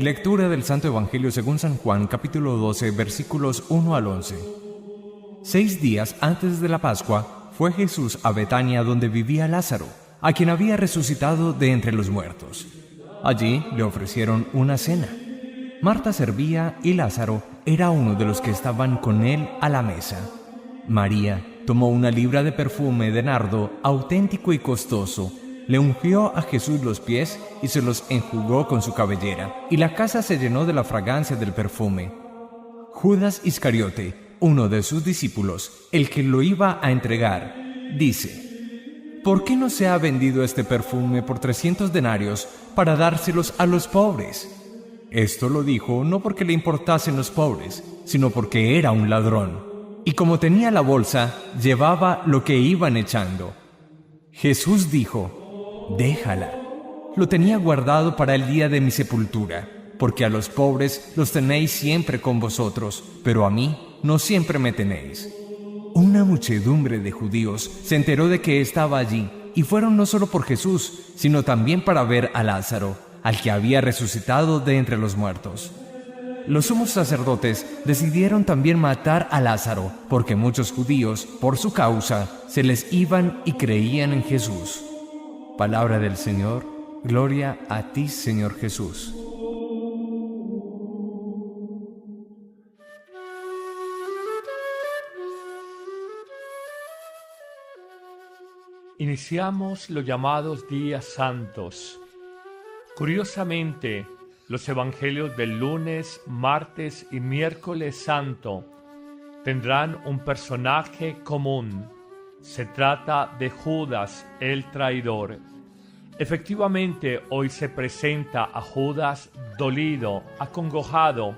Lectura del Santo Evangelio según San Juan, capítulo 12, versículos 1 al 11. 6 días antes de la Pascua, fue Jesús a Betania, donde vivía Lázaro, a quien había resucitado de entre los muertos. Allí le ofrecieron una cena. Marta servía y Lázaro era uno de los que estaban con él a la mesa. María tomó una libra de perfume de nardo auténtico y costoso, le ungió a Jesús los pies y se los enjugó con su cabellera, y la casa se llenó de la fragancia del perfume. Judas Iscariote, uno de sus discípulos, el que lo iba a entregar, dice: ¿Por qué no se ha vendido este perfume por 300 denarios para dárselos a los pobres? Esto lo dijo no porque le importasen los pobres, sino porque era un ladrón. Y como tenía la bolsa, llevaba lo que iban echando. Jesús dijo: déjala. Lo tenía guardado para el día de mi sepultura, porque a los pobres los tenéis siempre con vosotros, pero a mí no siempre me tenéis. Una muchedumbre de judíos se enteró de que estaba allí, y fueron no solo por Jesús, sino también para ver a Lázaro, al que había resucitado de entre los muertos. Los sumos sacerdotes decidieron también matar a Lázaro, porque muchos judíos, por su causa, se les iban y creían en Jesús. Palabra del Señor, gloria a ti, Señor Jesús. Iniciamos los llamados días santos. Curiosamente, los evangelios del lunes, martes y miércoles santo tendrán un personaje común. Se trata de Judas, el traidor. Efectivamente, hoy se presenta a Judas dolido, acongojado,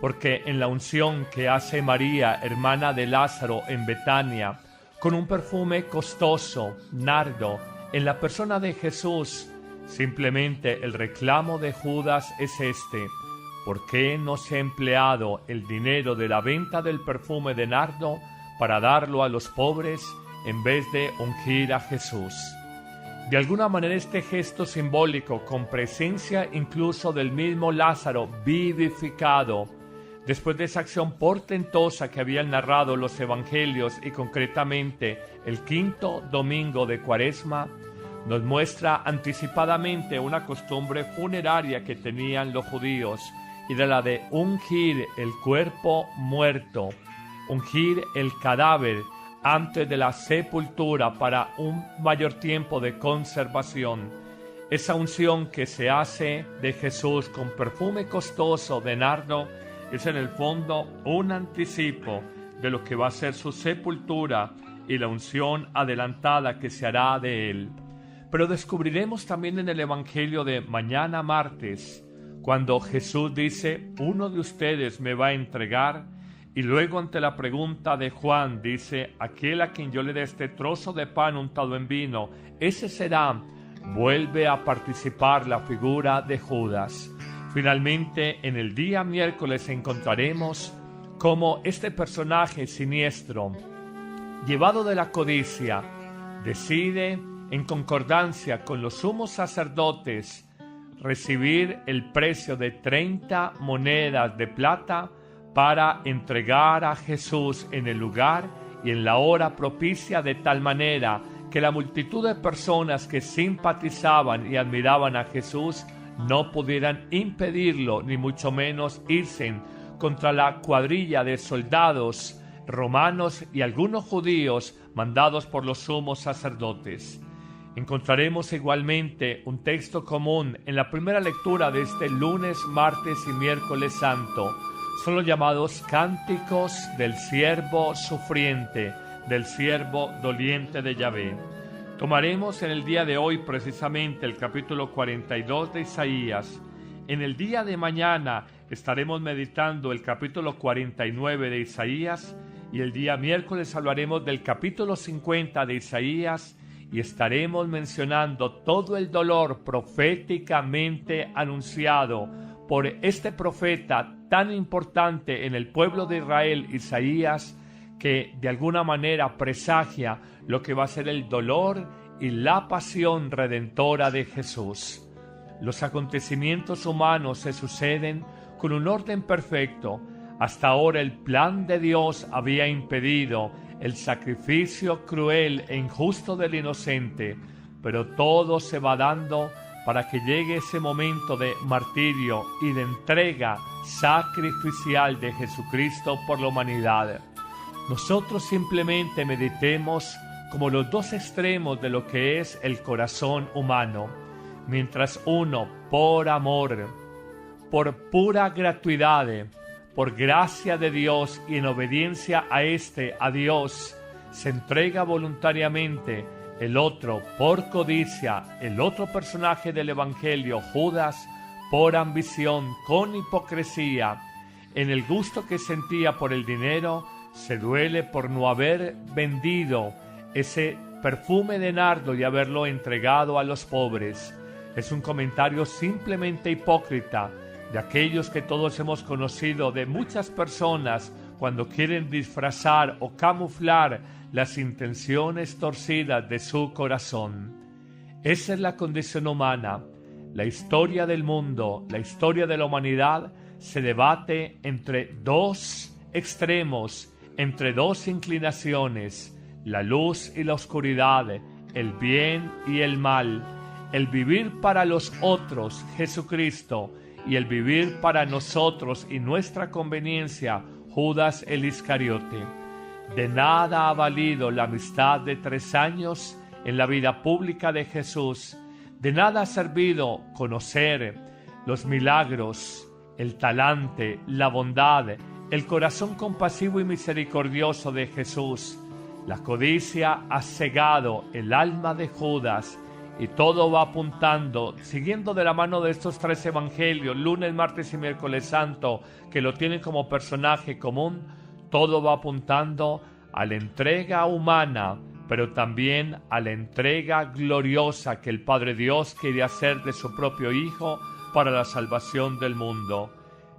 porque en la unción que hace María, hermana de Lázaro, en Betania, con un perfume costoso, nardo, en la persona de Jesús, simplemente el reclamo de Judas es este: ¿por qué no se ha empleado el dinero de la venta del perfume de nardo para darlo a los pobres en vez de ungir a Jesús? De alguna manera este gesto simbólico, con presencia incluso del mismo Lázaro vivificado, después de esa acción portentosa que habían narrado los evangelios y concretamente el quinto domingo de Cuaresma, nos muestra anticipadamente una costumbre funeraria que tenían los judíos, y de la de ungir el cuerpo muerto, ungir el cadáver antes de la sepultura para un mayor tiempo de conservación. Esa unción que se hace de Jesús con perfume costoso de nardo es en el fondo un anticipo de lo que va a ser su sepultura y la unción adelantada que se hará de él. Pero descubriremos también en el Evangelio de mañana martes, cuando Jesús dice: uno de ustedes me va a entregar, y luego ante la pregunta de Juan dice: aquel a quien yo le dé este trozo de pan untado en vino, ese será. Vuelve a participar la figura de Judas. Finalmente, en el día miércoles encontraremos cómo este personaje siniestro, llevado de la codicia, decide, en concordancia con los sumos sacerdotes, recibir el precio de 30 monedas de plata para entregar a Jesús en el lugar y en la hora propicia, de tal manera que la multitud de personas que simpatizaban y admiraban a Jesús no pudieran impedirlo, ni mucho menos irse contra la cuadrilla de soldados romanos y algunos judíos mandados por los sumos sacerdotes. Encontraremos igualmente un texto común en la primera lectura de este lunes, martes y miércoles santo. Son los llamados cánticos del siervo sufriente, del siervo doliente de Yahvé. Tomaremos en el día de hoy precisamente el capítulo 42 de Isaías. En el día de mañana estaremos meditando el capítulo 49 de Isaías, y el día miércoles hablaremos del capítulo 50 de Isaías, y estaremos mencionando todo el dolor proféticamente anunciado por este profeta tan importante en el pueblo de Israel, Isaías, que de alguna manera presagia lo que va a ser el dolor y la pasión redentora de Jesús. Los acontecimientos humanos se suceden con un orden perfecto. Hasta ahora el plan de Dios había impedido el sacrificio cruel e injusto del inocente, pero todo se va dando para que llegue ese momento de martirio y de entrega sacrificial de Jesucristo por la humanidad. Nosotros simplemente meditemos como los dos extremos de lo que es el corazón humano, mientras uno, por amor, por pura gratuidad, por gracia de Dios y en obediencia a Dios, se entrega voluntariamente. El otro, por codicia, el otro personaje del Evangelio, Judas, por ambición, con hipocresía, en el gusto que sentía por el dinero, se duele por no haber vendido ese perfume de nardo y haberlo entregado a los pobres. Es un comentario simplemente hipócrita de aquellos que todos hemos conocido, de muchas personas cuando quieren disfrazar o camuflar las intenciones torcidas de su corazón. Esa es la condición humana. La historia del mundo, la historia de la humanidad se debate entre dos extremos, entre dos inclinaciones, la luz y la oscuridad, el bien y el mal, el vivir para los otros, Jesucristo, y el vivir para nosotros y nuestra conveniencia, Judas el Iscariote. De nada ha valido la amistad de 3 años en la vida pública de Jesús. De nada ha servido conocer los milagros, el talante, la bondad, el corazón compasivo y misericordioso de Jesús. La codicia ha cegado el alma de Judas y todo va apuntando, siguiendo de la mano de estos 3 evangelios, lunes, martes y miércoles santo, que lo tienen como personaje común. Todo va apuntando a la entrega humana, pero también a la entrega gloriosa que el Padre Dios quiere hacer de su propio Hijo para la salvación del mundo.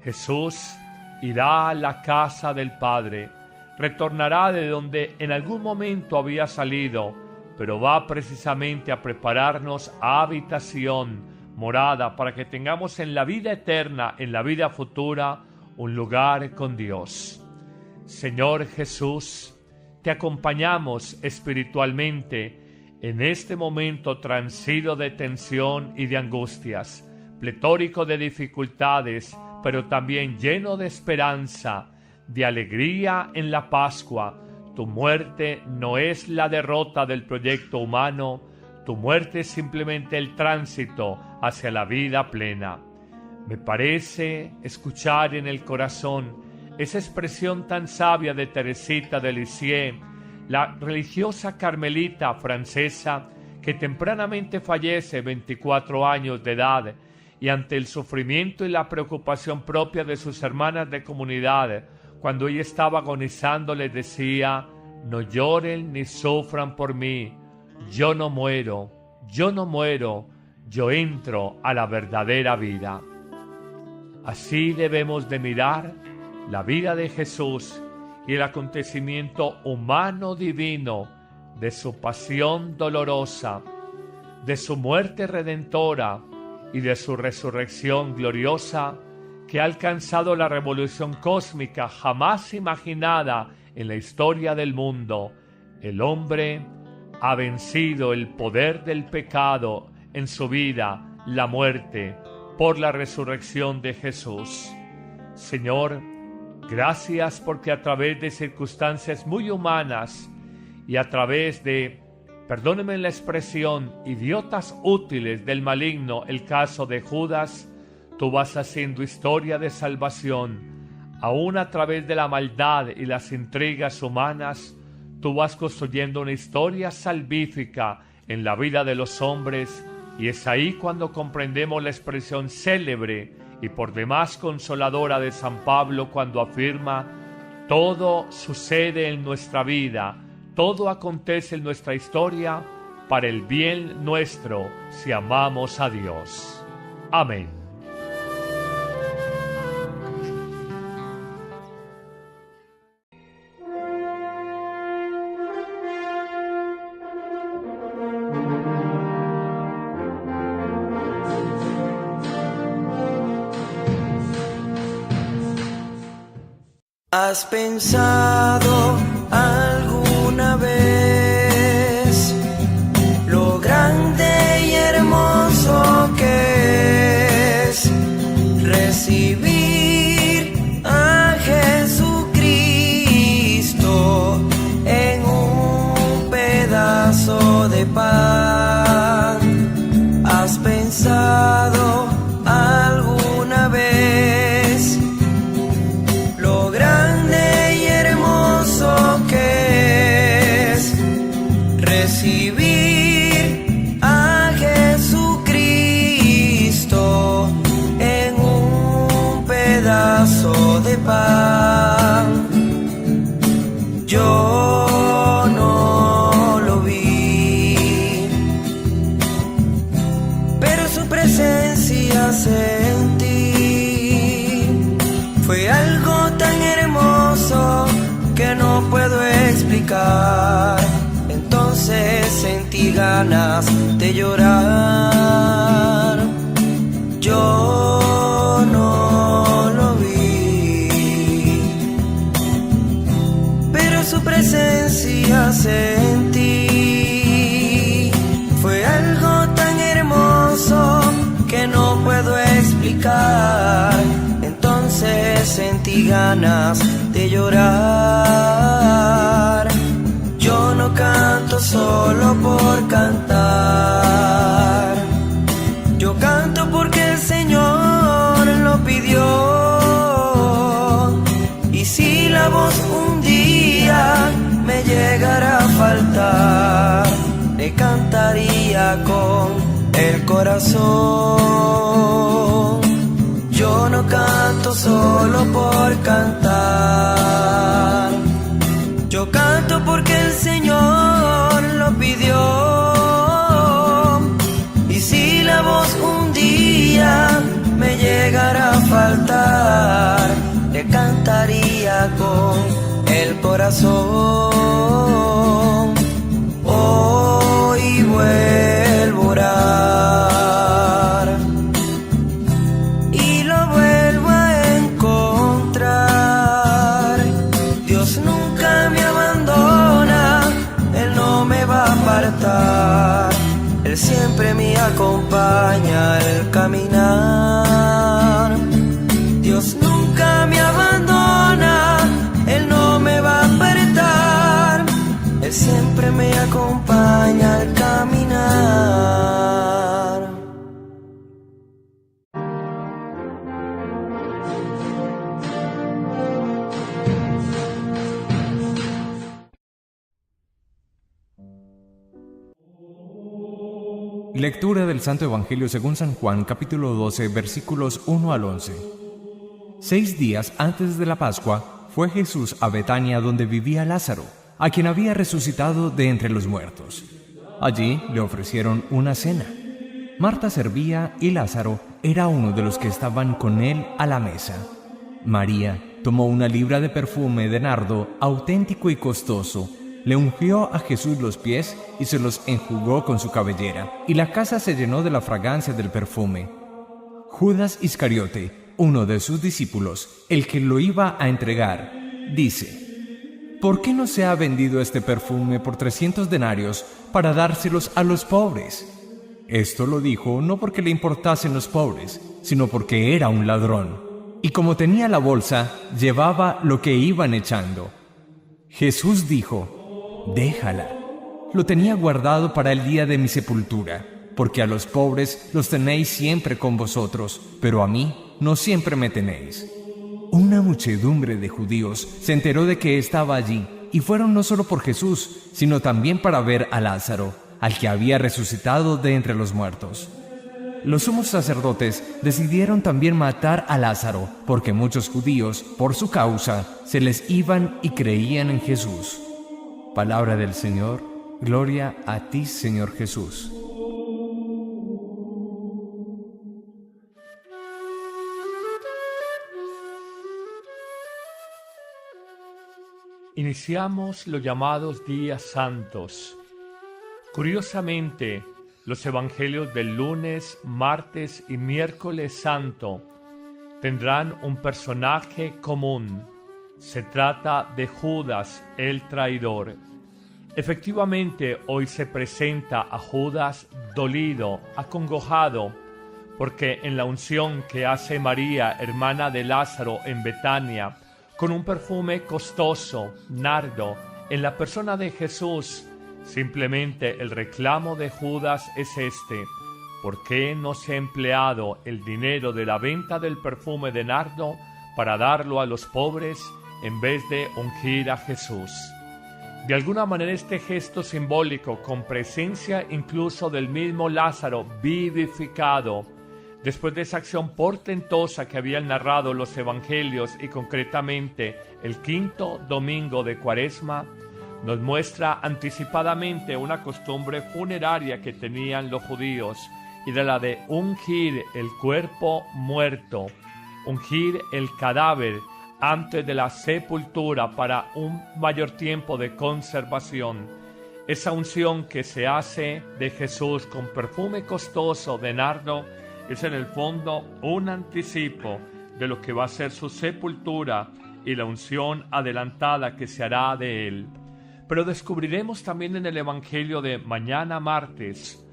Jesús irá a la casa del Padre, retornará de donde en algún momento había salido, pero va precisamente a prepararnos habitación, morada, para que tengamos en la vida eterna, en la vida futura, un lugar con Dios. Señor Jesús, te acompañamos espiritualmente en este momento transido de tensión y de angustias, pletórico de dificultades, pero también lleno de esperanza, de alegría en la Pascua. Tu muerte no es la derrota del proyecto humano, tu muerte es simplemente el tránsito hacia la vida plena. Me parece escuchar en el corazón esa expresión tan sabia de Teresita de Lisieux, la religiosa carmelita francesa que tempranamente fallece, 24 años de edad, y ante el sufrimiento y la preocupación propia de sus hermanas de comunidad, cuando ella estaba agonizando, les decía: no lloren ni sufran por mí, yo no muero, yo entro a la verdadera vida. Así debemos de mirar la vida de Jesús y el acontecimiento humano divino de su pasión dolorosa, de su muerte redentora y de su resurrección gloriosa, que ha alcanzado la revolución cósmica jamás imaginada en la historia del mundo. El hombre ha vencido el poder del pecado en su vida, la muerte, por la resurrección de Jesús. Señor, gracias porque a través de circunstancias muy humanas y a través de, perdónenme la expresión, idiotas útiles del maligno, el caso de Judas, tú vas haciendo historia de salvación. Aún a través de la maldad y las intrigas humanas, tú vas construyendo una historia salvífica en la vida de los hombres, y es ahí cuando comprendemos la expresión célebre y por demás consoladora de San Pablo cuando afirma: todo sucede en nuestra vida, todo acontece en nuestra historia para el bien nuestro si amamos a Dios. Amén. ¿Has pensado alguna vez lo grande y hermoso que es recibir a Jesucristo en un pedazo de pan? ¿Has pensado alguna vez lo grande y hermoso que es recibir a Jesucristo en un pedazo de pan? Yo no lo vi, pero su presencia sentí. Fue algo tan hermoso que no puedo explicar. Entonces sentí ganas de llorar. Yo no lo vi, pero su presencia sentí. Fue algo tan hermoso que no puedo explicar. Entonces sentí ganas de llorar. Yo no canto solo por cantar. Yo canto porque el Señor lo pidió. Y si la voz un día me llegara a faltar, le cantaría con el corazón. Yo no canto solo por cantar. Yo canto porque el Señor lo pidió. Y si la voz un día me llegara a faltar, le cantaría con el corazón. Hoy vuelvo a orar y lo vuelvo a encontrar. Dios nunca me abandona, Él no me va a apartar. Él siempre me acompaña al caminar. Dios nunca me abandona, Él no me va a apartar. Él siempre me acompaña al caminar. Lectura del Santo Evangelio según San Juan, capítulo 12, versículos 1 al 11. 6 días antes de la Pascua, fue Jesús a Betania donde vivía Lázaro, a quien había resucitado de entre los muertos. Allí le ofrecieron una cena. Marta servía y Lázaro era uno de los que estaban con él a la mesa. María tomó una libra de perfume de nardo auténtico y costoso, le ungió a Jesús los pies y se los enjugó con su cabellera, y la casa se llenó de la fragancia del perfume. Judas Iscariote, uno de sus discípulos, el que lo iba a entregar, dice: ¿por qué no se ha vendido este perfume por 300 denarios para dárselos a los pobres? Esto lo dijo no porque le importasen los pobres, sino porque era un ladrón, y como tenía la bolsa, llevaba lo que iban echando. Jesús dijo: déjala. Lo tenía guardado para el día de mi sepultura, porque a los pobres los tenéis siempre con vosotros, pero a mí no siempre me tenéis. Una muchedumbre de judíos se enteró de que estaba allí, y fueron no solo por Jesús, sino también para ver a Lázaro, al que había resucitado de entre los muertos. Los sumos sacerdotes decidieron también matar a Lázaro, porque muchos judíos, por su causa, se les iban y creían en Jesús. Palabra del Señor, gloria a ti, Señor Jesús. Iniciamos los llamados días santos. Curiosamente, los evangelios del lunes, martes y miércoles santo tendrán un personaje común. Se trata de Judas el traidor. Efectivamente, hoy se presenta a Judas dolido, acongojado, porque en la unción que hace María, hermana de Lázaro, en Betania, con un perfume costoso, nardo, en la persona de Jesús, simplemente el reclamo de Judas es este: ¿por qué no se ha empleado el dinero de la venta del perfume de nardo para darlo a los pobres en vez de ungir a Jesús? De alguna manera este gesto simbólico, con presencia incluso del mismo Lázaro vivificado, después de esa acción portentosa que habían narrado los evangelios y concretamente el quinto domingo de Cuaresma, nos muestra anticipadamente una costumbre funeraria que tenían los judíos, y de la de ungir el cuerpo muerto, ungir el cadáver antes de la sepultura para un mayor tiempo de conservación. Esa unción que se hace de Jesús con perfume costoso de nardo es en el fondo un anticipo de lo que va a ser su sepultura y la unción adelantada que se hará de él. Pero descubriremos también en el Evangelio de mañana martes,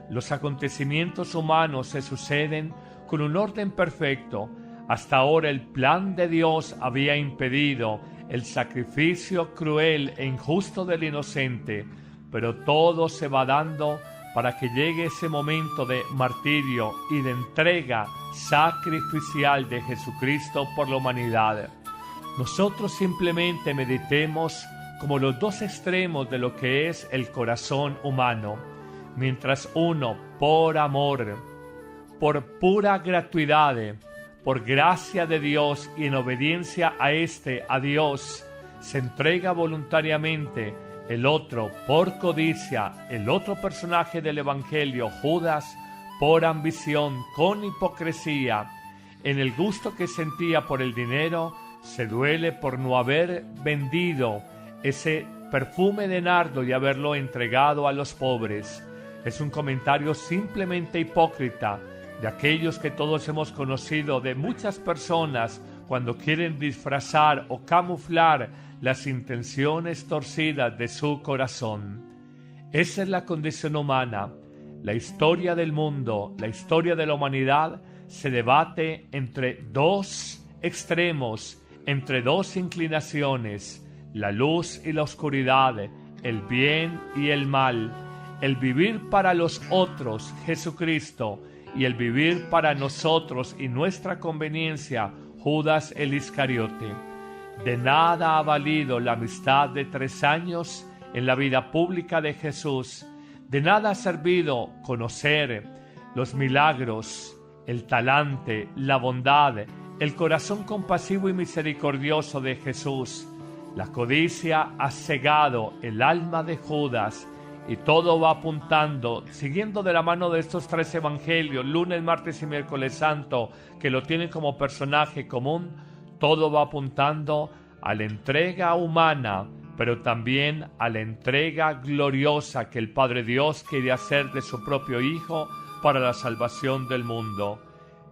los acontecimientos humanos se suceden con un orden perfecto. Hasta ahora el plan de Dios había impedido el sacrificio cruel e injusto del inocente, pero todo se va dando para que llegue ese momento de martirio y de entrega sacrificial de Jesucristo por la humanidad. Nosotros simplemente meditemos como los dos extremos de lo que es el corazón humano. Mientras uno, por amor, por pura gratuidad, por gracia de Dios y en obediencia a Dios, se entrega voluntariamente, el otro, por codicia, el otro personaje del Evangelio, Judas, por ambición, con hipocresía, en el gusto que sentía por el dinero, se duele por no haber vendido ese perfume de nardo y haberlo entregado a los pobres. Es un comentario simplemente hipócrita de aquellos que todos hemos conocido, de muchas personas cuando quieren disfrazar o camuflar las intenciones torcidas de su corazón. Esa es la condición humana. La historia del mundo, la historia de la humanidad se debate entre dos extremos, entre dos inclinaciones, la luz y la oscuridad, el bien y el mal, el vivir para los otros, Jesucristo, y el vivir para nosotros y nuestra conveniencia, Judas el Iscariote. De nada ha valido la amistad de 3 años en la vida pública de Jesús. De nada ha servido conocer los milagros, el talante, la bondad, el corazón compasivo y misericordioso de Jesús. La codicia ha cegado el alma de Judas. Y todo va apuntando, siguiendo de la mano de estos 3 evangelios, lunes, martes y miércoles santo, que lo tienen como personaje común, todo va apuntando a la entrega humana, pero también a la entrega gloriosa que el Padre Dios quiere hacer de su propio Hijo para la salvación del mundo.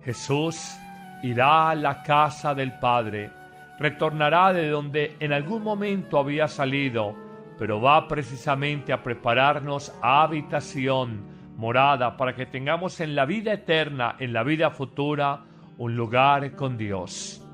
Jesús irá a la casa del Padre, retornará de donde en algún momento había salido, pero va precisamente a prepararnos habitación, morada, para que tengamos en la vida eterna, en la vida futura, un lugar con Dios.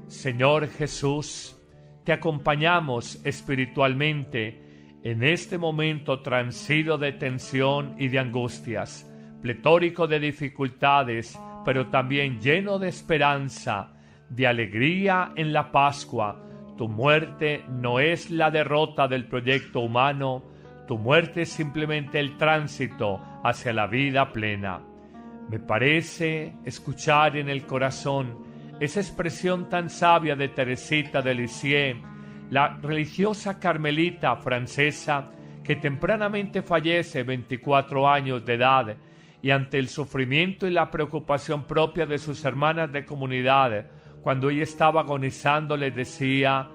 Señor Jesús, te acompañamos espiritualmente en este momento transido de tensión y de angustias, pletórico de dificultades, pero también lleno de esperanza, de alegría en la Pascua. Tu muerte no es la derrota del proyecto humano, tu muerte es simplemente el tránsito hacia la vida plena. Me parece escuchar en el corazón esa expresión tan sabia de Teresita de Lisieux, la religiosa carmelita francesa que tempranamente fallece 24 años de edad, y ante el sufrimiento y la preocupación propia de sus hermanas de comunidad, cuando ella estaba agonizando, les decía,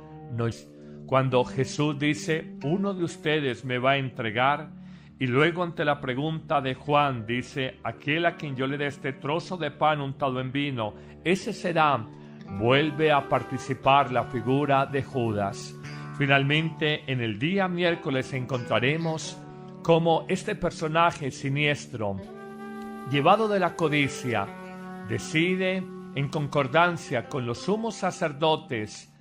cuando Jesús dice, uno de ustedes me va a entregar, y luego ante la pregunta de Juan dice, aquel a quien yo le dé este trozo de pan untado en vino, ese será, vuelve a participar la figura de Judas. Finalmente, en el día miércoles encontraremos cómo este personaje siniestro, llevado de la codicia, decide, en concordancia con los sumos sacerdotes,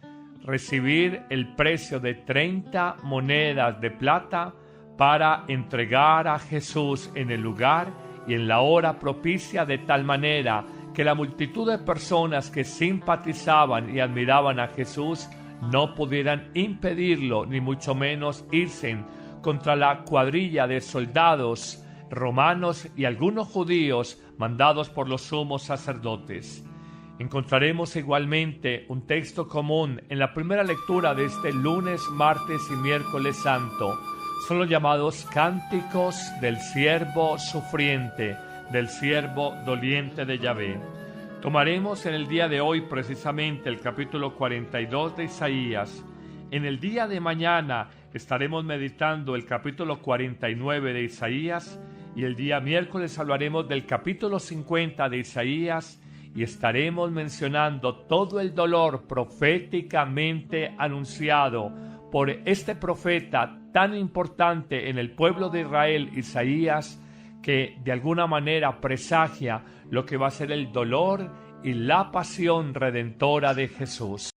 recibir el precio de 30 monedas de plata para entregar a Jesús en el lugar y en la hora propicia, de tal manera que la multitud de personas que simpatizaban y admiraban a Jesús no pudieran impedirlo, ni mucho menos irse contra la cuadrilla de soldados romanos y algunos judíos mandados por los sumos sacerdotes. Encontraremos igualmente un texto común en la primera lectura de este lunes, martes y miércoles santo. Son los llamados cánticos del siervo sufriente, del siervo doliente de Yahvé. Tomaremos en el día de hoy precisamente el capítulo 42 de Isaías. En el día de mañana estaremos meditando el capítulo 49 de Isaías y el día miércoles hablaremos del capítulo 50 de Isaías y estaremos mencionando todo el dolor proféticamente anunciado por este profeta tan importante en el pueblo de Israel, Isaías, que de alguna manera presagia lo que va a ser el dolor y la pasión redentora de Jesús.